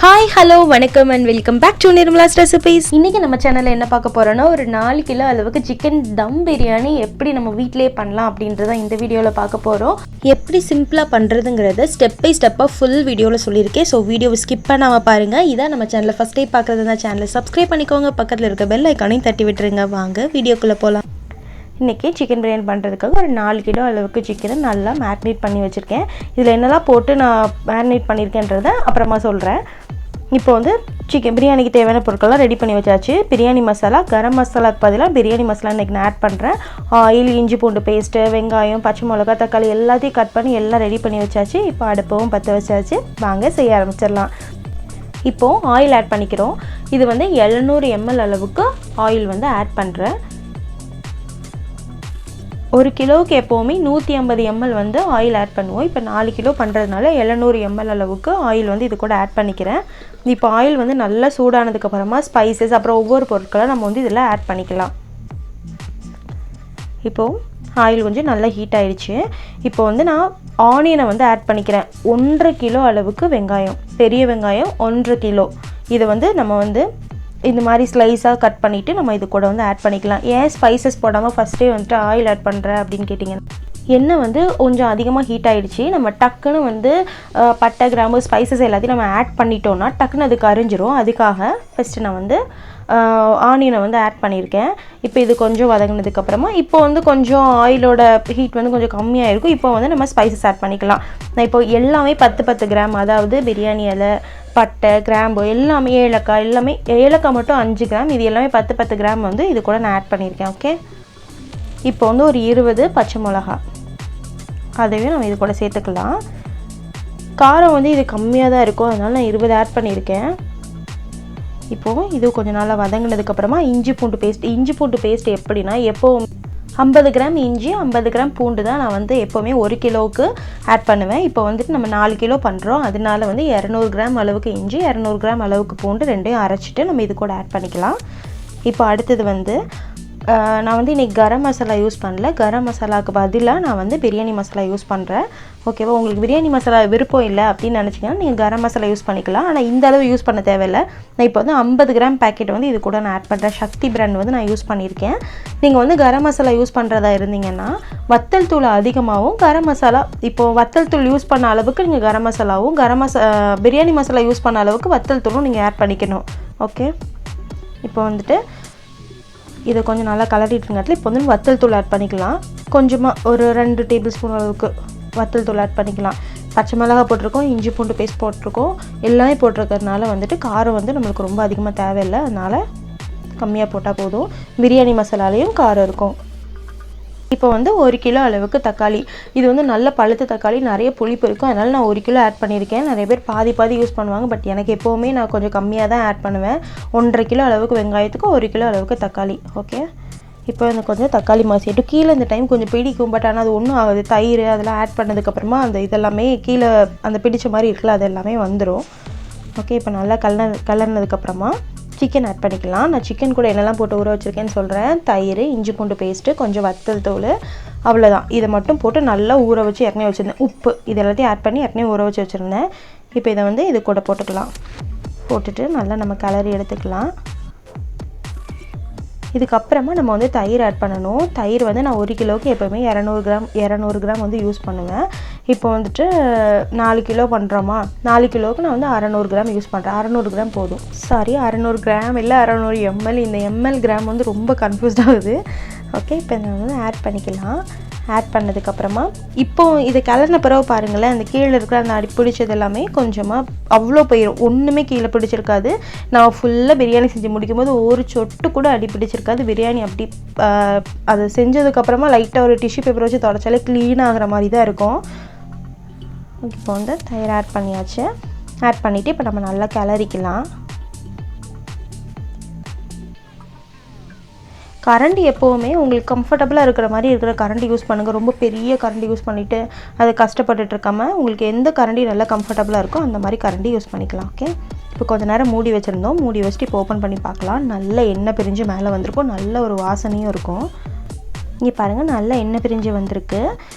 Hi hello வணக்கம் and welcome back to Nirmala's recipes. இன்றைக்கி நம்ம சேனலில் என்ன பார்க்க போகிறோன்னா, ஒரு 4 கிலோ அளவுக்கு சிக்கன் தம் பிரியாணி எப்படி நம்ம வீட்டிலே பண்ணலாம் அப்படின்றத இந்த வீடியோவில் பார்க்க போகிறோம். எப்படி சிம்பிளாக பண்ணுறதுங்கிறத ஸ்டெப் பை ஸ்டெப்பாக ஃபுல் வீடியோவில் சொல்லியிருக்கேன். ஸோ வீடியோவை ஸ்கிப் பண்ணாமல் பாருங்கள். இதான் நம்ம சேனலில் ஃபஸ்ட் டைம் பார்க்குறதுனா சேனலை சப்ஸ்கிரைப் பண்ணிக்கோங்க. பக்கத்தில் இருக்க பெல் ஐக்கானையும் தட்டி விட்டுருங்க. வாங்க வீடியோக்குள்ளே போகலாம். இன்றைக்கி சிக்கன் பிரியாணி பண்ணுறதுக்காக ஒரு 4 கிலோ அளவுக்கு சிக்கனை நல்லா மேரினேட் பண்ணி வச்சுருக்கேன். இதில் என்னெல்லாம் போட்டு நான் மேரினேட் பண்ணியிருக்கேன்றதை அப்புறமா சொல்கிறேன். இப்போ வந்து சிக்கன் பிரியாணிக்கு தேவையான பொருட்கள்லாம் ரெடி பண்ணி வச்சாச்சு. பிரியாணி மசாலா, கரம் மசாலாக்கு பதிலாக பிரியாணி மசாலா இன்றைக்கி நான் ஆட் பண்ணுறேன். ஆயில், இஞ்சி பூண்டு பேஸ்ட்டு, வெங்காயம், பச்சை மிளகா, தக்காளி எல்லாத்தையும் கட் பண்ணி எல்லாம் ரெடி பண்ணி வச்சாச்சு. இப்போ அடுப்பவும் பற்ற வச்சாச்சு. வாங்க செய்ய ஆரம்பிச்சிடலாம். இப்போது ஆயில் ஆட் பண்ணிக்கிறோம். இது வந்து 700 ml அளவுக்கு ஆயில் வந்து ஆட் பண்ணுறேன். 1 கிலோவுக்கு எப்போவுமே 150 ml வந்து ஆயில் ஆட் பண்ணுவோம். இப்போ 4 கிலோ பண்ணுறதுனால 700 ml அளவுக்கு ஆயில் வந்து இது கூட ஆட் பண்ணிக்கிறேன். இப்போ ஆயில் வந்து நல்லா சூடானதுக்கப்புறமா ஸ்பைசஸ் அப்புறம் ஒவ்வொரு பொருட்களை நம்ம வந்து இதில் ஆட் பண்ணிக்கலாம். இப்போது ஆயில் கொஞ்சம் நல்லா ஹீட் ஆகிடுச்சு. இப்போ வந்து நான் ஆனியனை வந்து ஆட் பண்ணிக்கிறேன். 1.5 கிலோ அளவுக்கு வெங்காயம், பெரிய வெங்காயம் 1.5 கிலோ. இதை வந்து நம்ம வந்து இந்த மாதிரி ஸ்லைஸாக கட் பண்ணிவிட்டு நம்ம இது கூட வந்து ஆட் பண்ணிக்கலாம். ஏன் ஸ்பைசஸ் போடாமல் ஃபஸ்ட்டே வந்துட்டு ஆயில் ஆட் பண்ணுறேன் அப்படின்னு கேட்டிங்கன்னா, எண்ணெய் வந்து கொஞ்சம் அதிகமாக ஹீட் ஆகிடுச்சு. நம்ம டக்குன்னு வந்து பட்டை, கிராம்பு, ஸ்பைசஸ் எல்லாத்தையும் நம்ம ஆட் பண்ணிட்டோன்னா டக்குன்னு அது கரிஞ்சிரும். அதுக்காக ஃபஸ்ட்டு நான் வந்து ஆனியனை வந்து ஆட் பண்ணியிருக்கேன். இப்போ இது கொஞ்சம் வதங்கினதுக்கப்புறமா இப்போ வந்து கொஞ்சம் ஆயிலோட ஹீட் வந்து கொஞ்சம் கம்மியாக இருக்கும். இப்போ வந்து நம்ம ஸ்பைசஸ் ஆட் பண்ணிக்கலாம். நான் இப்போ எல்லாமே 10 கிராம், அதாவது பிரியாணி இலை, பட்டை, கிராம்பு எல்லாமே, ஏலக்காய் எல்லாமே, ஏலக்காய் மட்டும் 5 கிராம், இது எல்லாமே 10 கிராம் வந்து இது கூட நான் ஆட் பண்ணியிருக்கேன். ஓகே, இப்போ வந்து ஒரு 20 பச்சை மிளகா அதையும் நம்ம இது கூட சேர்த்துக்கலாம். காரம் வந்து இது கம்மியாக தான் இருக்கும், அதனால் நான் 20 ஆட் பண்ணியிருக்கேன். இப்போது இது கொஞ்சம் நல்லா வதங்கினதுக்கப்புறமா இஞ்சி பூண்டு பேஸ்ட் எப்படின்னா, எப்போவும் 50 கிராம் இஞ்சி, 50 கிராம் பூண்டு தான் நான் வந்து எப்போவுமே 1 கிலோவுக்கு ஆட் பண்ணுவேன். இப்போ வந்துட்டு நம்ம 4 கிலோ பண்ணுறோம், அதனால வந்து 200 கிராம் அளவுக்கு இஞ்சி, 200 கிராம் அளவுக்கு பூண்டு ரெண்டையும் அரைச்சிட்டு நம்ம இது கூட ஆட் பண்ணிக்கலாம். இப்போ அடுத்தது வந்து நான் வந்து இன்றைக்கி கரம் மசாலா யூஸ் பண்ணல. கரம் மசாலாவுக்கு பதிலாக நான் வந்து பிரியாணி மசாலா யூஸ் பண்ணுறேன். ஓகேவா? உங்களுக்கு பிரியாணி மசாலா விருப்பம் இல்லை அப்படின்னு நினச்சிங்கன்னா நீங்கள் கரம் மசாலா யூஸ் பண்ணிக்கலாம். ஆனால் இந்த அளவு யூஸ் பண்ண தேவையில்லை. நான் இப்போ வந்து 50 கிராம் பேக்கெட் வந்து இது கூட நான் ஆட் பண்ணுறேன். சக்தி பிராண்ட் வந்து நான் யூஸ் பண்ணியிருக்கேன். நீங்கள் வந்து கரம் மசாலா யூஸ் பண்ணுறதா இருந்தீங்கன்னா வத்தல் தூள் அதிகமாகவும், கரம் மசாலா இப்போது வத்தல் தூள் யூஸ் பண்ண அளவுக்கு நீங்கள் கரம் மசாலாவும், பிரியாணி மசாலா யூஸ் பண்ண அளவுக்கு வத்தல் தூளும் நீங்கள் ஆட் பண்ணிக்கணும். ஓகே, இப்போ வந்துட்டு இதை கொஞ்சம் நல்லா கலரிட்டுங்கிறதுல இப்போ வந்து வத்தல் தூள் ஆட் பண்ணிக்கலாம். கொஞ்சமாக ஒரு 2 டேபிள் ஸ்பூன் அளவுக்கு வத்தல் தூள் ஆட் பண்ணிக்கலாம். பச்சை மிளகா போட்டிருக்கோம், இஞ்சி பூண்டு பேஸ்ட் போட்டிருக்கோம், எல்லாமே போட்டிருக்கிறதுனால வந்துட்டு காரம் வந்து நம்மளுக்கு ரொம்ப அதிகமாக தேவையில்லை. அதனால் கம்மியாக போட்டால் போதும். பிரியாணி மசாலாலேயும் காரம் இருக்கும். இப்போ வந்து 1 கிலோ அளவுக்கு தக்காளி, இது வந்து நல்ல பழுத்த தக்காளி, நிறைய புளிப்பு இருக்கும், அதனால் நான் 1 கிலோ ஆட் பண்ணியிருக்கேன். நிறைய பேர் பாதி யூஸ் பண்ணுவாங்க, பட் எனக்கு எப்போவுமே நான் கொஞ்சம் கம்மியாக தான் ஆட் பண்ணுவேன். 1.5 கிலோ அளவுக்கு வெங்காயத்துக்கு 1 கிலோ அளவுக்கு தக்காளி. ஓகே, இப்போ இந்த கொஞ்சம் தக்காளி மாசிட்டு கீழே இந்த டைம் கொஞ்சம் பிடிக்கும், பட் ஆனால் அது ஒன்றும் ஆகுது. தயிர் அதெல்லாம் ஆட் பண்ணதுக்கப்புறமா அந்த இதெல்லாமே கீழே அந்த பிடிச்ச மாதிரி இருக்குல்ல, அது எல்லாமே வந்துடும். ஓகே, இப்போ நல்லா கலர்னதுக்கப்புறமா சிக்கன் ஆட் பண்ணிக்கலாம். நான் சிக்கன் கூட என்னெல்லாம் போட்டு ஊற வச்சுருக்கேன்னு சொல்கிறேன். தயிர், இஞ்சி பூண்டு பேஸ்ட்டு, கொஞ்சம் வத்தல் தூள், அவ்வளோதான். இதை மட்டும் போட்டு நல்லா ஊற வச்சு ஏற்கனவே வச்சுருந்தேன். உப்பு இது எல்லாத்தையும் ஆட் பண்ணி ஏற்கனவே ஊற வச்சு வச்சுருந்தேன். இப்போ இதை வந்து இது கூட போட்டுக்கலாம். போட்டுட்டு நல்லா நம்ம கிளறி எடுத்துக்கலாம். இதுக்கப்புறமா நம்ம வந்து தயிர் ஆட் பண்ணணும். தயிர் வந்து நான் 1 கிலோவுக்கு எப்போவுமே 200 கிராம் வந்து யூஸ் பண்ணுவேன். இப்போ வந்துட்டு 4 கிலோ பண்ணுறோமா, 4 கிலோவுக்கு நான் வந்து 600 கிராம் யூஸ் பண்ணுறேன். 600 கிராம் போதும். 600 கிராம் இல்லை 600 ml. இந்த ml கிராம் வந்து ரொம்ப கன்ஃபியூஸ்ட் ஆகுது. ஓகே, இப்போ நான் வந்து ஆட் பண்ணிக்கலாம். ஆட் பண்ணதுக்கப்புறமா இப்போ இதை கிளறின பிறகு பாருங்களேன், அந்த கீழே இருக்கிற அந்த அடி பிடிச்சது எல்லாமே கொஞ்சமாக அவ்வளோ போயிடும். ஒன்றுமே கீழே பிடிச்சிருக்காது. நான் ஃபுல்லாக பிரியாணி செஞ்சு முடிக்கும் போது ஒரு சொட்டு கூட அடி பிடிச்சிருக்காது. பிரியாணி அப்படி அது செஞ்சதுக்கப்புறமா லைட்டாக ஒரு டிஷ்யூ பேப்பர் வச்சு தொடச்சாலே க்ளீன் ஆகிற மாதிரி தான் இருக்கும். இப்போ வந்து தயிர் ஆட் பண்ணியாச்சு. ஆட் பண்ணிவிட்டு இப்போ நம்ம நல்லா கிளறிக்கலாம். கரண்டி எப்போவுமே உங்களுக்கு கம்ஃபர்டபுளாக இருக்கிற மாதிரி இருக்கிற கரண்டி யூஸ் பண்ணுங்கள். ரொம்ப பெரிய கரண்டி யூஸ் பண்ணிவிட்டு அதை கஷ்டப்பட்டுட்டு இருக்காமல் உங்களுக்கு எந்த கரண்டி நல்லா கம்ஃபர்டபுளாக இருக்கோ அந்த மாதிரி கரண்டி யூஸ் பண்ணிக்கலாம். ஓகே, இப்போ கொஞ்சம் நேரம் மூடி வச்சுருந்தோம். மூடி வச்சுட்டு இப்போ ஓப்பன் பண்ணி பார்க்கலாம். நல்ல எண்ணெய் பிரிஞ்சு மேலே வந்திருக்கும், நல்ல ஒரு வாசனையும் இருக்கும். இங்கே பாருங்கள், நல்ல எண்ணெய் பிரிஞ்சு வந்திருக்கு.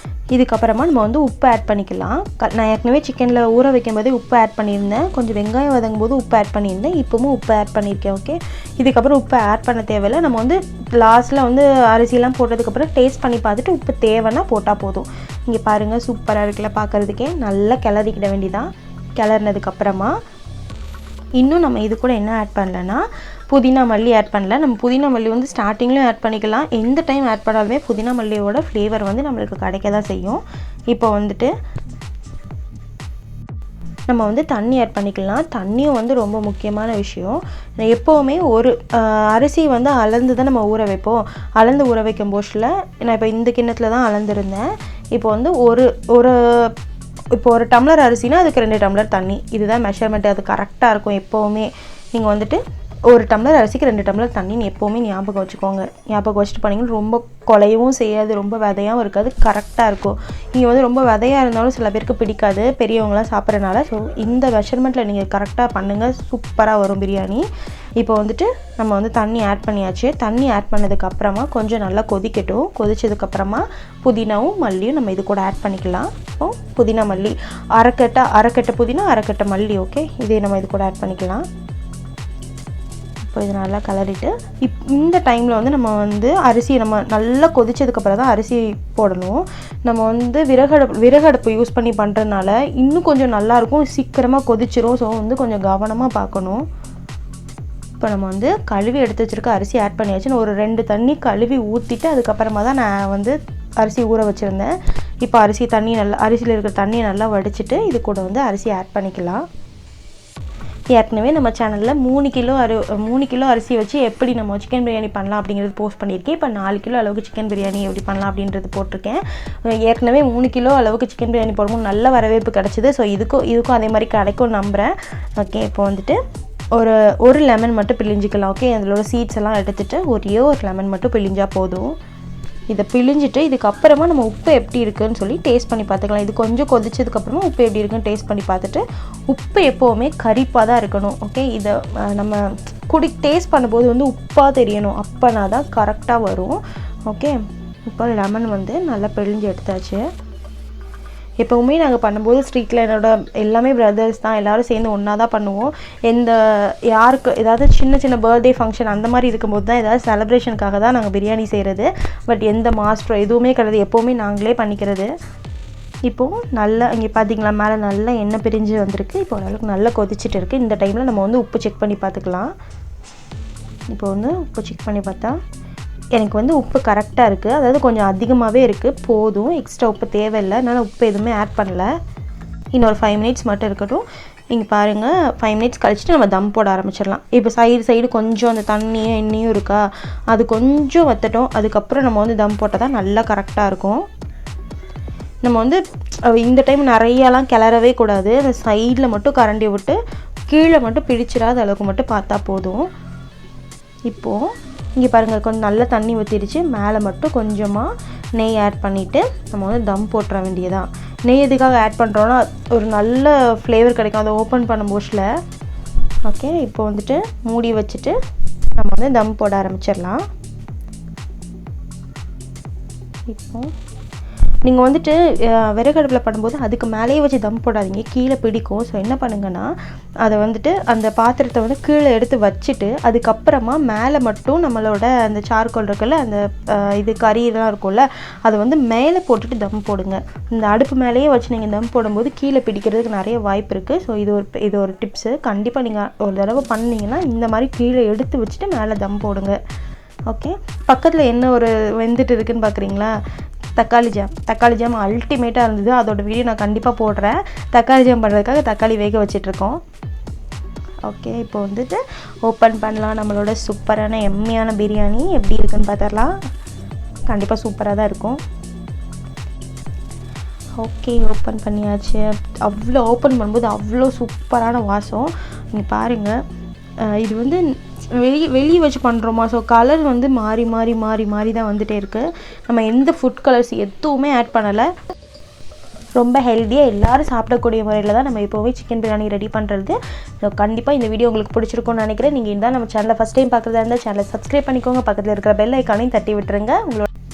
இதுக்கப்புறமா நம்ம வந்து உப்பு ஆட் பண்ணிக்கலாம். நான் ஏற்கனவே சிக்கனில் ஊற வைக்கும்போதே உப்பு ஆட் பண்ணியிருந்தேன். கொஞ்சம் வெங்காயம் வதங்கும் போது உப்பு ஆட் பண்ணியிருந்தேன். இப்போவும் உப்பு ஆட் பண்ணியிருக்கேன். ஓகே, இதுக்கப்புறம் உப்பு ஆட் பண்ண தேவையில்லை. நம்ம வந்து லாஸ்ட்டில் வந்து அரிசிலாம் போட்டதுக்கப்புறம் டேஸ்ட் பண்ணி பார்த்துட்டு உப்பு தேவைன்னா போட்டால் போதும். இங்கே பாருங்கள், சூப்பராக இருக்குல்ல பார்க்குறதுக்கே. நல்லா கிளறிக்கிட வேண்டியதான். கிளறினதுக்கப்புறமா இன்னும் நம்ம இது கூட என்ன ஆட் பண்ணலன்னா புதினா மல்லி ஆட் பண்ணல. நம்ம புதினா மல்லி வந்து ஸ்டார்டிங்லேயும் ஆட் பண்ணிக்கலாம். எந்த டைம் ஆட் பண்ணாலுமே புதினா மல்லியோட ஃப்ளேவர் வந்து நம்மளுக்கு கிடைக்க தான் செய்யும். இப்போ வந்துட்டு நம்ம வந்து தண்ணி ஆட் பண்ணிக்கலாம். தண்ணியும் வந்து ரொம்ப முக்கியமான விஷயம். எப்போவுமே ஒரு அரிசி வந்து அளந்து தான் நம்ம ஊற வைப்போம். அளந்து ஊற வைக்கும் போஷில் நான் இப்போ இந்த கிண்ணத்தில் தான் அளந்துருந்தேன். இப்போ வந்து ஒரு டம்ளர் அரிசினா அதுக்கு 2 டம்ளர் தண்ணி. இதுதான் மெஷர்மெண்ட். அது கரெக்டாக இருக்கும். எப்போவுமே நீங்கள் வந்துட்டு ஒரு டம்ளர் அரிசிக்கு 2 டம்ளர் தண்ணின்னு எப்போவுமே ஞாபகம் வச்சுக்கோங்க. ஞாபகம் வச்சுட்டு பண்ணிங்கன்னா ரொம்ப குலையவும் செய்யாது, ரொம்ப விதையாகவும் இருக்காது, கரெக்டாக இருக்கும். இங்கே வந்து ரொம்ப விதையாக இருந்தாலும் சில பேருக்கு பிடிக்காது, பெரியவங்களாம் சாப்பிட்றதுனால. ஸோ இந்த மெஷர்மெண்ட்டில் நீங்கள் கரெக்டாக பண்ணுங்கள், சூப்பராக வரும் பிரியாணி. இப்போ வந்துட்டு நம்ம வந்து தண்ணி ஆட் பண்ணியாச்சு. தண்ணி ஆட் பண்ணதுக்கப்புறமா கொஞ்சம் நல்லா கொதிக்கட்டும். கொதிச்சதுக்கப்புறமா புதினாவும் மல்லியும் நம்ம இது கூட ஆட் பண்ணிக்கலாம். இப்போ புதினா மல்லி அரைக்கட்டை புதினா, அரைக்கட்டை மல்லி. ஓகே, இதே நம்ம இது கூட ஆட் பண்ணிக்கலாம். இப்போ இது நல்லா கலரிட்டு இந்த டைமில் வந்து நம்ம வந்து அரிசி நம்ம நல்லா கொதிச்சதுக்கப்புறம் தான் அரிசி போடணும். நம்ம வந்து விறகடுப்பு யூஸ் பண்ணி பண்ணுறதுனால இன்னும் கொஞ்சம் நல்லாயிருக்கும், சீக்கிரமாக கொதிச்சிரும். ஸோ வந்து கொஞ்சம் கவனமாக பார்க்கணும். இப்போ நம்ம வந்து கழுவி எடுத்து வச்சுருக்க அரிசி ஆட் பண்ணியாச்சு. நான் ஒரு 2 தண்ணி கழுவி ஊற்றிட்டு அதுக்கப்புறமா தான் நான் வந்து அரிசி ஊற வச்சுருந்தேன். இப்போ அரிசியில் இருக்கிற தண்ணியை நல்லா வடிச்சிட்டு இது கூட வந்து அரிசி ஆட் பண்ணிக்கலாம். ஏற்கனவே நம்ம சேனலில் 3 கிலோ அரிசி வச்சு எப்படி நம்ம சிக்கன் பிரியாணி பண்ணலாம் அப்படிங்கிறது போஸ்ட் பண்ணியிருக்கேன். இப்போ 4 கிலோ அளவுக்கு சிக்கன் பிரியாணி எப்படி பண்ணலாம் அப்படின்றது போட்டிருக்கேன். ஏற்கனவே 3 கிலோ அளவுக்கு சிக்கன் பிரியாணி போடும்போது நல்ல வரவேற்பு கிடச்சிது. ஸோ இதுக்கும் அதே மாதிரி கிடைக்கும் நம்புகிறேன். ஓகே, இப்போ வந்துட்டு ஒரு லெமன் மட்டும் பிழிஞ்சிக்கலாம். ஓகே, அதிலோட சீட்ஸ் எல்லாம் எடுத்துகிட்டு ஒரு லெமன் மட்டும் பிழிஞ்சால் போதும். இதை பிழிஞ்சிட்டு இதுக்கப்புறமா நம்ம உப்பு எப்படி இருக்குதுன்னு சொல்லி டேஸ்ட் பண்ணி பார்த்துக்கலாம். இது கொஞ்சம் கொதிச்சதுக்கப்புறமா உப்பு எப்படி இருக்குன்னு டேஸ்ட் பண்ணி பார்த்துட்டு, உப்பு எப்போவுமே கரிப்பாக தான் இருக்கணும். ஓகே, இதை நம்ம டேஸ்ட் பண்ணும்போது வந்து உப்பாக தெரியணும், அப்போனா தான் கரெக்டாக வரும். ஓகே, இப்போ லெமன் வந்து நல்லா பிழிஞ்சு எடுத்தாச்சு. எப்போவுமே நாங்கள் பண்ணும்போது ஸ்ட்ரீட்டில் எல்லாமே பிரதர்ஸ் தான், எல்லோரும் சேர்ந்து ஒன்றா தான் பண்ணுவோம். யாருக்கு ஏதாவது சின்ன பர்த்டே ஃபங்க்ஷன் அந்த மாதிரி இருக்கும்போது தான், ஏதாவது செலிப்ரேஷனுக்காக தான் நாங்கள் பிரியாணி செய்கிறது. பட் எந்த மாஸ்டர் எதுவுமே கிடையாது, எப்போவுமே நாங்களே பண்ணிக்கிறது. இப்போது நல்லா இங்கே பார்த்தீங்களா, மேலே நல்லா எண்ணெய் பிரிஞ்சு வந்திருக்கு. இப்போ ஓரளவுக்கு நல்லா கொதிச்சுட்டு இருக்குது. இந்த டைமில் நம்ம வந்து உப்பு செக் பண்ணி பார்த்துக்கலாம். இப்போ வந்து உப்பு செக் பண்ணி பார்த்தா எனக்கு வந்து உப்பு கரெக்டாக இருக்குது, அதாவது கொஞ்சம் அதிகமாகவே இருக்குது, போதும், எக்ஸ்ட்ரா உப்பு தேவையில்லை. அதனால் உப்பு எதுவுமே ஆட் பண்ணல. இன்னொரு 5 மினிட்ஸ் மட்டும் இருக்கட்டும். இங்கே பாருங்கள், 5 மினிட்ஸ் கழிச்சுட்டு நம்ம தம் போட ஆரம்பிச்சிடலாம். இப்போ சைடு கொஞ்சம் அந்த தண்ணியும் எண்ணெயும் இருக்கா, அது கொஞ்சம் வற்றட்டும். அதுக்கப்புறம் நம்ம வந்து தம் போட்டால் தான் நல்லா கரெக்டாக இருக்கும். நம்ம வந்து இந்த டைம் நிறையாலாம் கிளறவே கூடாது. அந்த சைடில் மட்டும் கரண்டி விட்டு கீழே மட்டும் பிடிச்சிடாத அளவுக்கு மட்டும் பார்த்தா போதும். இப்போது இங்கே பாருங்கள், கொஞ்சம் நல்ல தண்ணி ஊற்றிடுச்சு. மேலே மட்டும் கொஞ்சமாக நெய் ஆட் பண்ணிவிட்டு நம்ம வந்து தம் போட்டுற வேண்டியதான். நெய் எதுக்காக ஆட் பண்ணுறோன்னா ஒரு நல்ல ஃப்ளேவர் கிடைக்கும் அதை ஓப்பன் பண்ணும் போஷில். ஓகே, இப்போ வந்துட்டு மூடி வச்சுட்டு நம்ம வந்து தம் போட ஆரம்பிச்சிடலாம். இப்போ நீங்கள் வந்துட்டு விறகடுப்பில் பண்ணும்போது அதுக்கு மேலேயே வச்சு தம் போடாதீங்க, கீழே பிடிக்கும். ஸோ என்ன பண்ணுங்கன்னா, அதை வந்துட்டு அந்த பாத்திரத்தை வந்து கீழே எடுத்து வச்சுட்டு அதுக்கப்புறமா மேலே மட்டும் நம்மளோட அந்த சார்கோல் இருக்குல்ல, அந்த இது கறியெல்லாம் இருக்கும்ல, அதை வந்து மேலே போட்டுட்டு தம் போடுங்க. இந்த அடுப்பு மேலேயே வச்சு நீங்கள் தம் போடும்போது கீழே பிடிக்கிறதுக்கு நிறைய வாய்ப்பு இருக்குது. ஸோ இது ஒரு டிப்ஸு. கண்டிப்பாக நீங்கள் ஒரு தடவை பண்ணிங்கன்னா இந்த மாதிரி கீழே எடுத்து வச்சுட்டு மேலே தம் போடுங்க. ஓகே, பக்கத்தில் என்ன ஒரு வெந்துட்டு இருக்குதுன்னு பார்க்குறீங்களா, தக்காளி ஜாம் அல்டிமேட்டாக இருந்தது. அதோட வீடியோ நான் கண்டிப்பாக போடுறேன். தக்காளி ஜாம் பண்ணுறதுக்காக தக்காளி வேக வச்சிட்ருக்கோம். ஓகே, இப்போ வந்துட்டு ஓப்பன் பண்ணலாம். நம்மளோட சூப்பரான எம்மியான பிரியாணி எப்படி இருக்குன்னு பார்த்துடலாம். கண்டிப்பாக சூப்பராக தான் இருக்கும். ஓகே, ஓப்பன் பண்ணியாச்சு. ஓப்பன் பண்ணும்போது அவ்வளோ சூப்பரான வாசம். நீங்கள் பாருங்கள், இது வந்து வெளியே வச்சு பண்ணுறோமா, ஸோ கலர் வந்து மாறி தான் வந்துகிட்டே இருக்குது. நம்ம எந்த ஃபுட் கலர்ஸ் எதுவுமே ஆட் பண்ணலை. ரொம்ப ஹெல்த்தியாக எல்லோரும் சாப்பிடக்கூடிய முறையில் தான் நம்ம இப்போவே சிக்கன் பிரியாணி ரெடி பண்ணுறது. ஸோ கண்டிப்பாக இந்த வீடியோ உங்களுக்கு பிடிச்சிருக்கும்னு நினைக்கிறேன். நீங்கள் இருந்தால் நம்ம சேனலை ஃபஸ்ட் டைம் பார்க்குறதா இருந்தால் சேனலை சப்ஸ்கிரைப் பண்ணிக்கோங்க. பக்கத்தில் இருக்கிற பெல் ஐக்கானையும் தட்டி விட்டுருங்க.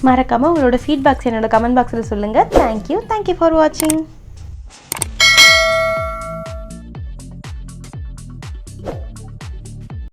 மறக்காமல் உங்களோட ஃபீட்பேக்ஸ் என்னோட கமெண்ட் பாக்ஸில் சொல்லுங்கள். தேங்க்யூ ஃபார் வாட்சிங்.